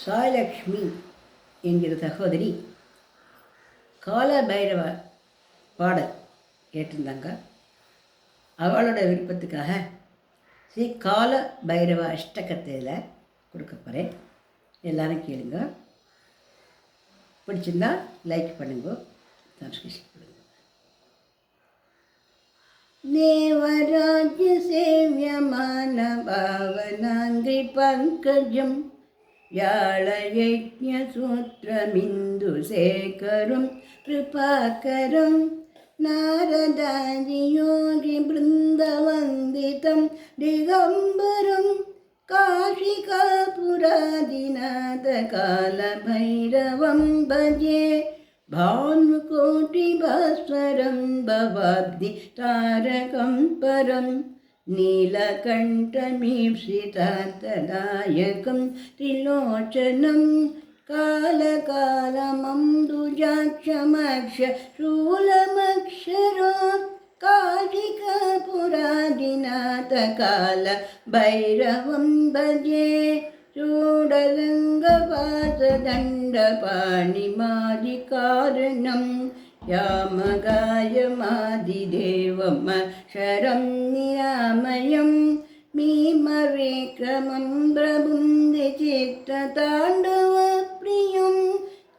சாய்லக்ஷ்மி என்கிற சகோதரி கால பைரவ பாடல் கேட்டிருந்தாங்க. அவளோட விருப்பத்துக்காக ஸ்ரீ கால பைரவ அஷ்டகத்தில் கொடுக்க போகிறேன். எல்லாரும் கேளுங்க. பிடிச்சிருந்தா லைக் பண்ணுங்க, சப்ஸ்கிரைப் பண்ணுங்க. देवराज्य सेव्यमान भावनाङ्घ्रि पङ्कजं व्याळयज्ञसूत्रमिन्दुशेखरं कृपाकरं नारदादियोगिवृन्दवन्दितं दिगम्बरं काशिकापुरादिनाथकालभैरवं भजे भानुकोटिभास्वरं भवाब्धि तारकं परं नीलकण्ठमीप्सितार्थदायकं त्रिलोचनं कालकालमम्बुजाक्षमक्ष शूलमक्षरो काशिकापुरादिनाथकाल भैरवं भजे चूडरङ्गपासदण्डपाणिमादिकारणं यामगायमादिदेवमक्षरं निरामयं मीमविक्रमं प्रबुन्दिचित्तताण्डवप्रियं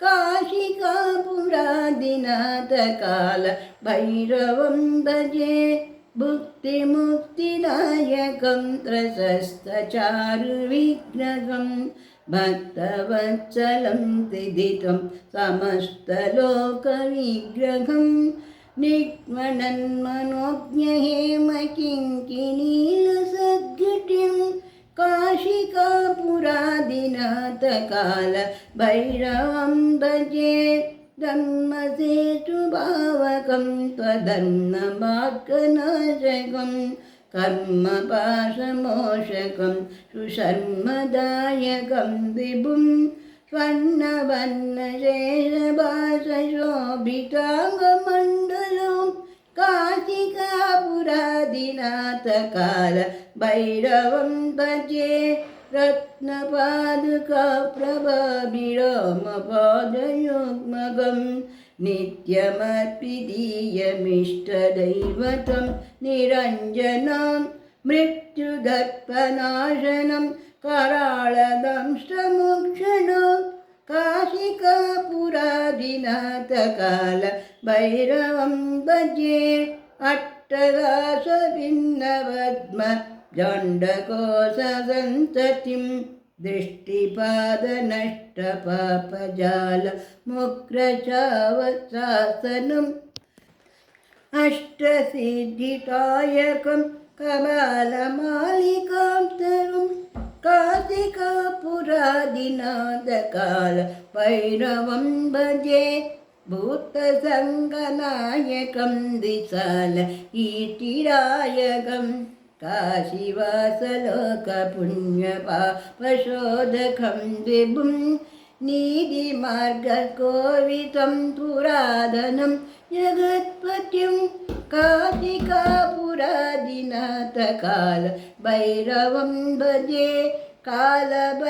काशिकापुरादिनाथकाल भैरवं भजे भुक्तिमुक्तिदायकं त्रसस्तचारुविग्रहं भक्तवत्सलं त्रिदितं समस्तलोकविग्रहं निक्मणन्मनोज्ञहेमकिङ्किणीलसद्घटिं काशिकापुरादिनाथकाल भैरवं भजे धर्मसेतुभावकं त्वधर्ममार्गनाशकं कर्मपाशमोषकं सुशर्मदायकं विभुं स्वर्णवर्णशेषभासशोभिताङ्गमण्डलं काशिकापुरादिनाथकाल भैरवं भजे रत्नपादुकाप्रभाभिरामपादयुग्मगं नित्यमर्पिदीयमिष्टदैवतं निरञ्जनं मृत्युदर्पनाशनं कराळदंष्टमोक्षणं काशिकापुरादिनाथकाल भैरवं भजे अट्टदासभिन्नपद्म दण्डकोशसन्ततिं दृष्टिपादनष्टपापजालमुग्रचावत्सासनम् अष्टसिद्धिदायकं कपालमालिकां तरुं काशिकापुरादिनाथकाल भैरवं भजे भूतसङ्गनायकं द्विशाल कीर्तिदायकं काशीवासलोकपुण्यपापशोधकं विभुं नीतिमार्गकोवितं पुरातनं जगत्पतिं काशिकापुरादिनाथकाल भैरवं भजे कालभैरवाष्टकं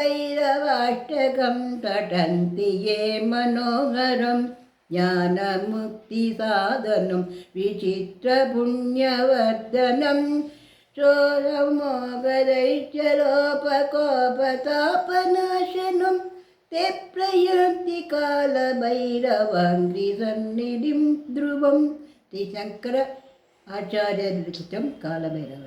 पठन्ति ये मनोहरं ज्ञानमुक्तिसाधनं विचित्रपुण्यवर्धनं चोरमोगदैत्यलोपकोपतापनाशनं ते प्रयन्ति कालभैरवाङ्घ्रिसन्निधिं ध्रुवं श्रीशङ्कर आचार्यविरचितं कालभैरव